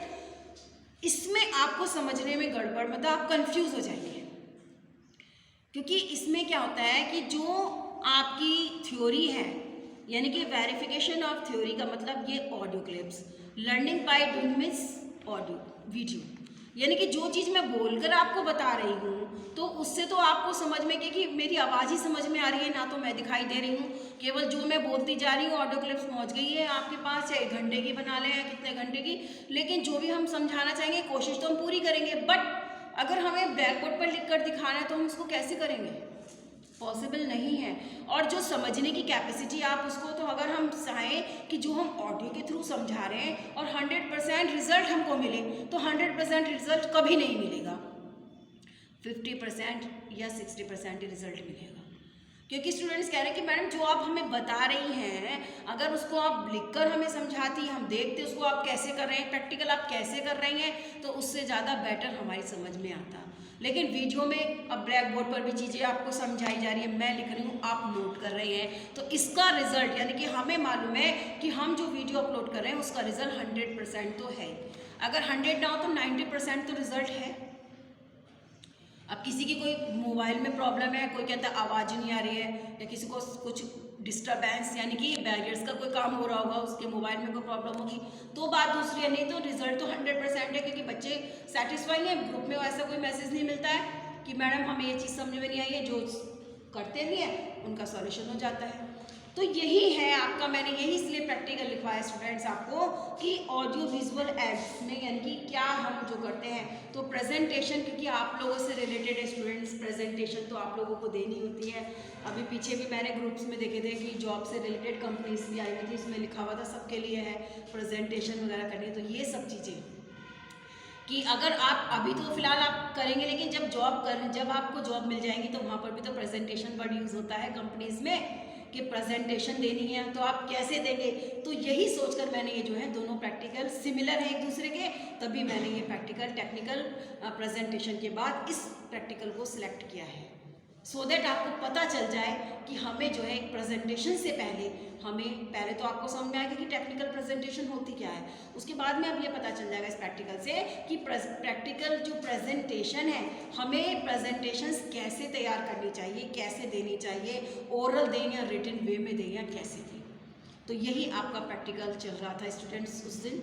इसमें आपको समझने में गड़बड़, मतलब आप कंफ्यूज हो जाएंगे, क्योंकि इसमें क्या होता है कि जो आपकी थ्योरी है यानी कि वेरिफिकेशन ऑफ थ्योरी का मतलब ये audio clips, learning by doing means audio video, यानी कि जो चीज़ मैं बोलकर आपको बता रही हूँ तो उससे तो आपको समझ में कि मेरी आवाज़ ही समझ में आ रही है, ना तो मैं दिखाई दे रही हूँ, केवल जो मैं बोलती जा रही हूँ ऑडियो क्लिप्स पहुँच गई है आपके पास, चाहे 1 घंटे की बना लें या कितने घंटे की, लेकिन जो भी हम समझाना चाहेंगे कोशिश तो हम पूरी करेंगे, बट अगर हमें ब्लैक बोर्ड पर लिख कर दिखाना है तो हम उसको कैसे करेंगे, पॉसिबल नहीं है। और जो समझने की कैपेसिटी आप उसको, तो अगर हम चाहें कि जो हम ऑडियो के थ्रू समझा रहे हैं और 100% रिजल्ट हमको मिले, तो 100% रिजल्ट कभी नहीं मिलेगा, 50% या 60% रिजल्ट मिलेगा, क्योंकि स्टूडेंट्स कह रहे हैं कि मैडम जो आप हमें बता रही हैं अगर उसको आप लिखकर हमें समझाती, हम देखते उसको आप कैसे कर रहे हैं, प्रैक्टिकल आप कैसे कर रही हैं, तो उससे ज़्यादा बेटर हमारी समझ में आता। लेकिन वीडियो में अब ब्लैक बोर्ड पर भी चीज़ें आपको समझाई जा रही है, मैं लिख रही हूँ, आप नोट कर रहे हैं, तो इसका रिजल्ट यानी कि हमें मालूम है कि हम जो वीडियो अपलोड कर रहे हैं उसका रिजल्ट 100% तो है, अगर 100 ना हो तो 90% तो रिजल्ट है। अब किसी की कोई मोबाइल में प्रॉब्लम है, कोई कहता है आवाज़ नहीं आ रही है, या किसी को कुछ डिस्टर्बेंस यानी कि बैरियर्स का कोई काम हो रहा होगा, उसके मोबाइल में कोई प्रॉब्लम होगी, तो बात दूसरी है, नहीं तो रिजल्ट तो 100% है, क्योंकि बच्चे सेटिस्फाई हैं, ग्रुप में ऐसा कोई मैसेज नहीं मिलता है कि मैडम हमें ये चीज़ समझ में नहीं आई है, जो करते भी हैं उनका सॉल्यूशन हो जाता है। तो यही है आपका, मैंने यही इसलिए प्रैक्टिकल लिखवाया स्टूडेंट्स आपको कि ऑडियो विजुअल एड्स में यानी कि क्या हम जो करते हैं, तो प्रेजेंटेशन, क्योंकि आप लोगों से रिलेटेड है स्टूडेंट्स, प्रेजेंटेशन तो आप लोगों को देनी होती है। अभी पीछे भी मैंने ग्रुप्स में देखे थे कि जॉब से रिलेटेड कंपनीज भी आई हुई थी, इसमें लिखा हुआ था सबके लिए है प्रेजेंटेशन वगैरह करनी, तो ये सब चीज़ें कि अगर आप अभी तो फिलहाल आप करेंगे, लेकिन जब आपको जॉब मिल जाएंगी तो वहाँ पर भी तो प्रेजेंटेशन वर्ड यूज़ होता है कंपनीज में कि प्रेजेंटेशन देनी है, तो आप कैसे देंगे, तो यही सोचकर मैंने ये जो है दोनों प्रैक्टिकल सिमिलर है एक दूसरे के, तभी मैंने ये प्रैक्टिकल टेक्निकल प्रेजेंटेशन के बाद इस प्रैक्टिकल को सिलेक्ट किया है। सो दैट आपको पता चल जाए कि हमें जो है एक प्रेजेंटेशन से पहले हमें पहले तो आपको समझ में आएगा कि टेक्निकल प्रेजेंटेशन होती क्या है, उसके बाद में अब ये पता चल जाएगा इस प्रैक्टिकल से कि प्रैक्टिकल जो प्रेजेंटेशन है हमें प्रेजेंटेशंस कैसे तैयार करनी चाहिए, कैसे देनी चाहिए, ओरल दें या रिटन वे में दें या कैसे दें। तो यही आपका प्रैक्टिकल चल रहा था स्टूडेंट्स उस दिन,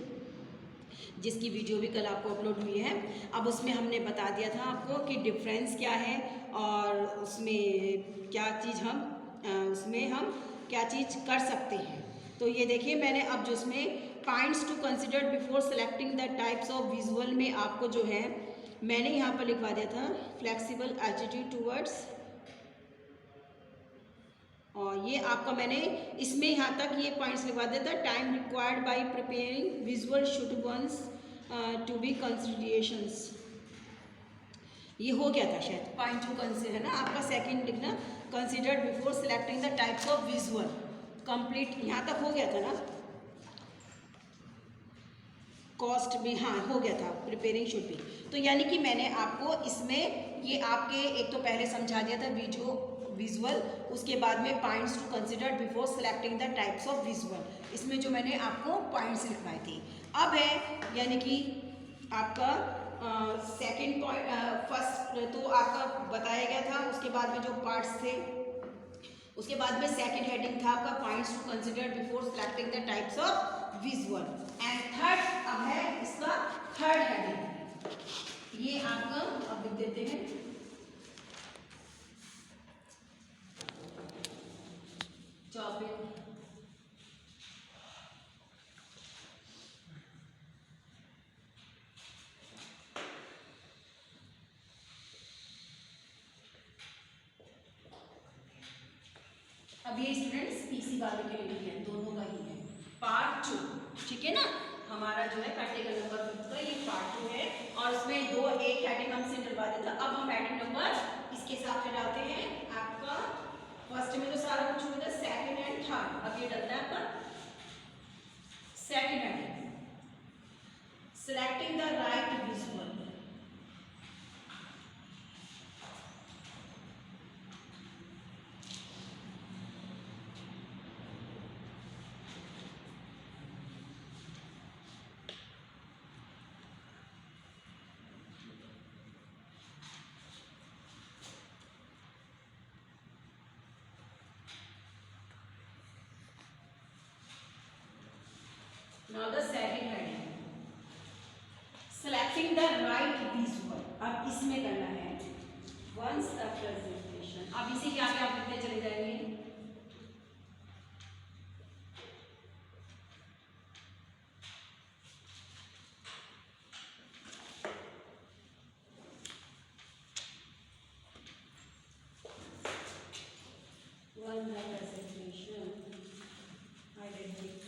जिसकी वीडियो भी कल आपको अपलोड हुई है। अब उसमें हमने बता दिया था आपको कि डिफरेंस क्या है और उसमें क्या चीज़ हम क्या चीज़ कर सकते हैं। तो ये देखिए मैंने अब जो उसमें points to consider before selecting the types of visual में आपको जो है मैंने यहाँ पर लिखवा दिया था फ्लेक्सिबल एटीट्यूड टूवर्ड्स, और ये आपका मैंने इसमें यहाँ तक ये पॉइंट्स लिखवा दिया था। Time required by preparing visual should once to be considerations, ये हो गया था शायद पॉइंट टू कंसिडर है ना आपका, सेकंड लिखना considered before selecting the types of visual, complete यहाँ तक हो गया था ना। कॉस्ट भी हाँ हो गया था, प्रिपेयरिंग शुड बी। तो यानी कि मैंने आपको इसमें ये आपके एक तो पहले समझा दिया था विजुअल, उसके बाद में points to consider before selecting the types of visual, इसमें जो मैंने आपको पॉइंट्स लिखवाए थे। अब है यानी कि आपका सेकंड पॉइंट, फर्स्ट तो आपका बताया गया था, उसके बाद में जो पार्ट्स थे उसके बाद में सेकंड हेडिंग था आपका points to consider before selecting the types of visual, and third अब है इसका थर्ड हेडिंग, ये आपका अब लिख देते हैं टॉपिक अब ये स्टूडेंट्स पीसी वाले के लिए है, दोनों का ही है पार्ट 2, ठीक है ना। हमारा जो है प्रैक्टिकल नंबर 5 का ये पार्ट 2 है और उसमें एक हेडिंग हमसे डलवा देता। अब हम हेडिंग नंबर इसके हिसाब से डालते हैं। आपका फर्स्ट में तो सारा कुछ होता है, सेकंड एंड थर्ड, अब ये डलता है आपका second heading, selecting the right visual. Now the second heading, selecting the right visual। अब इसमें करना है once a presentation। अब इसी के आगे आप लिखते चले जाएंगे once a presentation identify।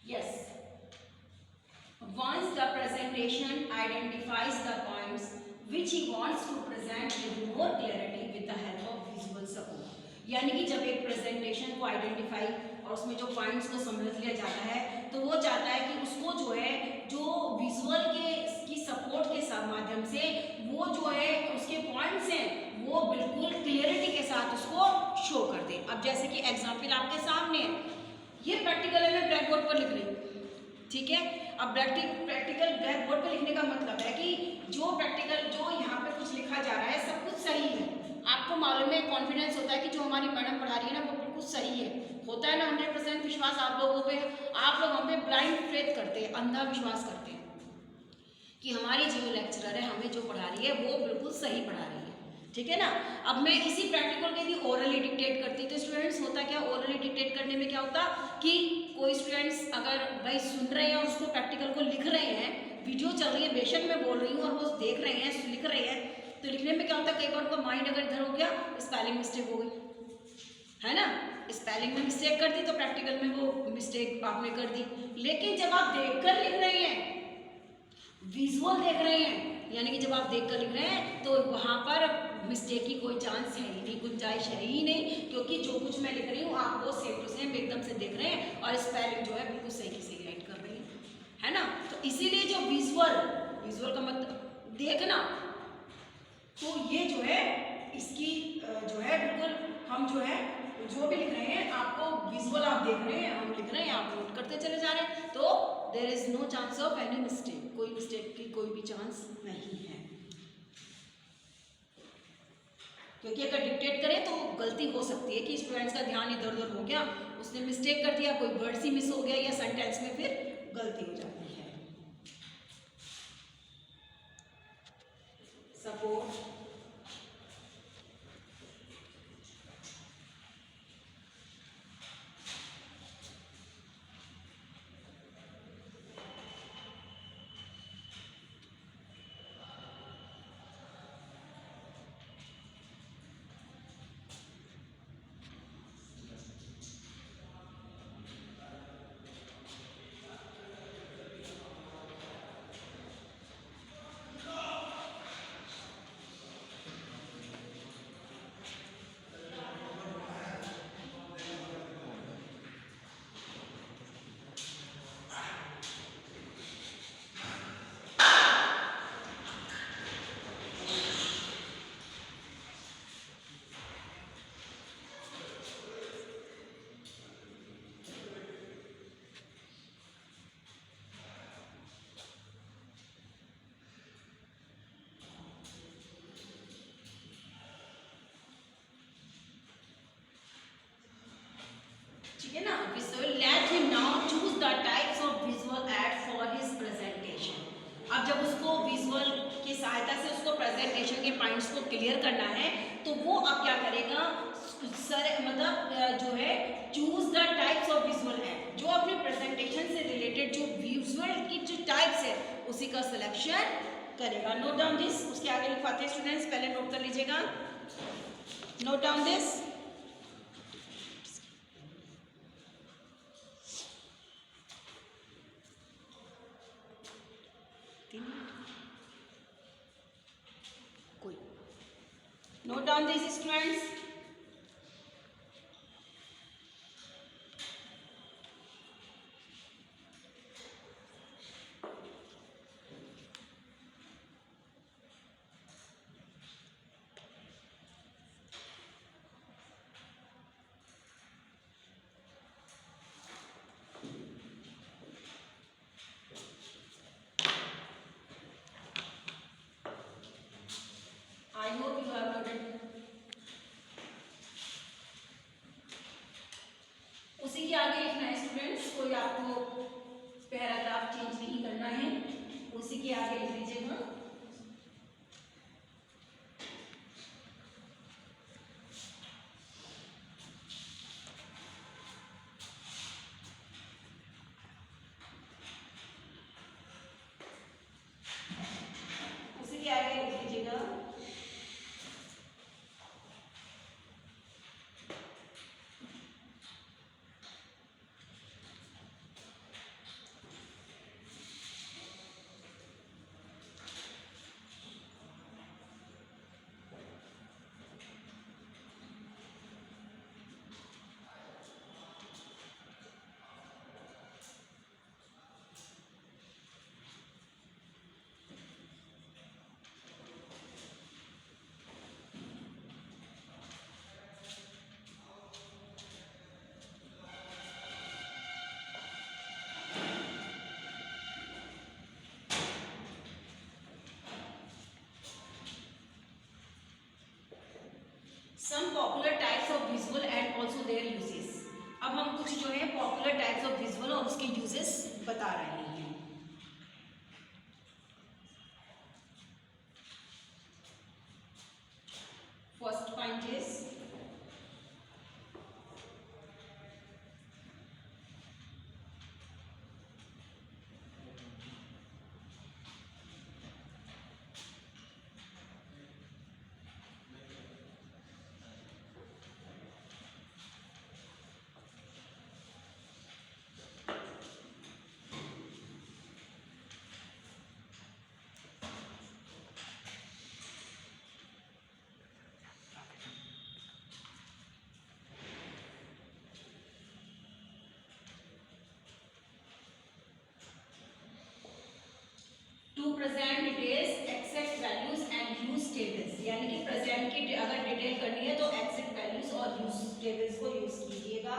Yes, once the presentation identifies the points which he wants to present with more clarity with the help of visual support. यानी कि जब एक प्रेजेंटेशन को आइडेंटिफाई और उसमें जो पॉइंट्स को समझ लिया जाता है तो वो चाहता है कि उसको जो है जो विजुअल के की सपोर्ट के माध्यम से वो जो है उसके पॉइंट्स हैं वो बिल्कुल क्लियरिटी के साथ उसको शो कर दे। अब जैसे कि एग्जाम्पल आपके सामने है, ये प्रैक्टिकल है, मैं ब्लैक बोर्ड पर लिख रही हूँ, ठीक है। अब प्रैक्टिकल ब्लैक बोर्ड पर लिखने का मतलब है कि जो प्रैक्टिकल जो यहाँ पे कुछ लिखा जा रहा है सब कुछ सही है। आपको मालूम है, कॉन्फिडेंस होता है कि जो हमारी मैडम पढ़ा रही है ना वो बिल्कुल सही है, होता है ना 100% विश्वास आप लोगों पे। आप लोग हम पे ब्लाइंड फेथ करते हैं, अंधा विश्वास करते हैं कि हमारी जो लेक्चरर है हमें जो पढ़ा रही है वो बिल्कुल सही पढ़ा रही है, ठीक है ना। अब मैं इसी प्रैक्टिकल के लिए ओरली डिक्टेट करती तो स्टूडेंट्स होता क्या, ओरली डिक्टेट करने में क्या होता कि कोई स्टूडेंट्स अगर भाई सुन रहे हैं उसको प्रैक्टिकल को लिख रहे हैं, वीडियो चल रही है, बेशक मैं बोल रही हूँ और वो देख रहे हैं लिख रहे हैं, तो लिखने में क्या होता है कई बार उनका माइंड अगर इधर हो गया, स्पेलिंग मिस्टेक हो गई, है ना, स्पेलिंग में मिस्टेक कर दी तो प्रैक्टिकल में वो मिस्टेक आपने कर दी। लेकिन जब आप देखकर लिख रहे हैं, विजुअल देख रहे हैं, यानी कि जब आप देखकर लिख रहे हैं तो वहाँ पर मिस्टेक की कोई चांस है ही नहीं, गुंजाइश है ही नहीं, क्योंकि जो कुछ मैं लिख रही हूँ आप वो सेम टू सेम एकदम से देख रहे हैं और स्पेलिंग जो है बिल्कुल सही सही राइट कर रही है ना। तो इसीलिए जो विजुअल का मतलब देखना, तो ये जो है इसकी जो है बिल्कुल हम जो है जो भी लिख रहे हैं आपको विजुअल आप देख रहे हैं, हम लिख रहे हैं, आप नोट करते चले जा रहे हैं, तो there is no chance of any mistake, कोई मिस्टेक की कोई भी चांस नहीं है। क्योंकि अगर डिक्टेट करें तो गलती हो सकती है कि स्टूडेंट्स का ध्यान इधर उधर हो गया, उसने मिस्टेक कर दिया, कोई वर्ड ही मिस हो गया या सेंटेंस में फिर गलती हो जाती है। सपोर्ट ठीक है ना। So let him now choose the types of visual aid for his presentation. अब जब उसको विजुअल की सहायता से उसको प्रेजेंटेशन के पॉइंट्स को क्लियर करना है तो वो अब क्या करेगा, सर मतलब जो है choose the types of visual add, जो अपने प्रेजेंटेशन से रिलेटेड जो विजुअल की जो टाइप्स है उसी का सिलेक्शन करेगा। नोट डाउन दिस, उसके आगे लिखवाते हैं स्टूडेंट्स, पहले नोट कर लीजिएगा, note down this. Note down these students. I hope you have noted अब हम कुछ जो है पॉपुलर टाइप्स ऑफ विजुअल और उसके यूजेस बता रहे हैं। First point is to present details except values and use tables, यानी कि प्रेजेंट की अगर डिटेल करनी है तो एक्सेप्ट वैल्यूज और यूज टेबल्स को यूज कीजिएगा।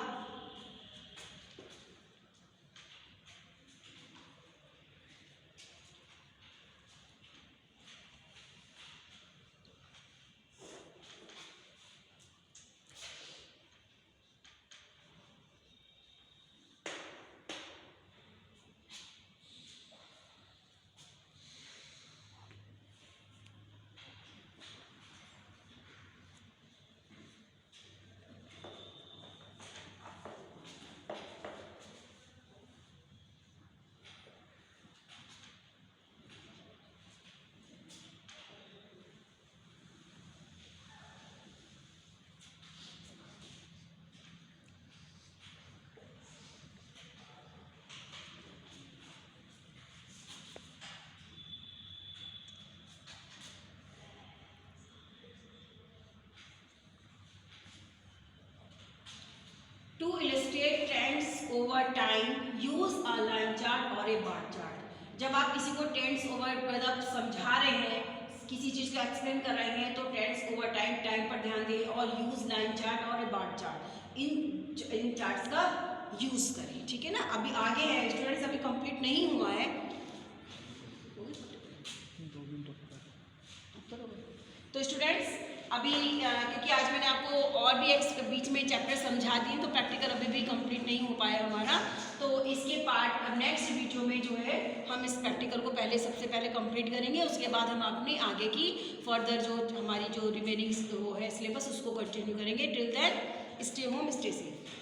To illustrate trends over time, use a line chart or a bar chart. जब आप किसी को ट्रेंड्स ओवर मतलब समझा रहे हैं, किसी चीज़ का एक्सप्लेन कर रहे हैं, तो ट्रेंड्स ओवर टाइम पर ध्यान दें और यूज़ लाइन चार्ट और ए बार चार्ट, इन चार्ट्स का यूज़ करें। ठीक है ना। अभी आगे है स्टूडेंट्स, अभी कंप्लीट नहीं हुआ है। तो स्टूडेंट्स अभी क्योंकि आज मैंने आपको और भी एक बीच में चैप्टर समझा दिए, तो प्रैक्टिकल अभी भी कंप्लीट नहीं हो पाया हमारा। तो इसके पार्ट नेक्स्ट वीडियो में जो है हम इस प्रैक्टिकल को सबसे पहले कंप्लीट करेंगे, उसके बाद हम अपने आगे की फर्दर जो हमारी जो रिमेनिंग वो है सिलेबस उसको कंटिन्यू करेंगे। Till then stay home, stay safe.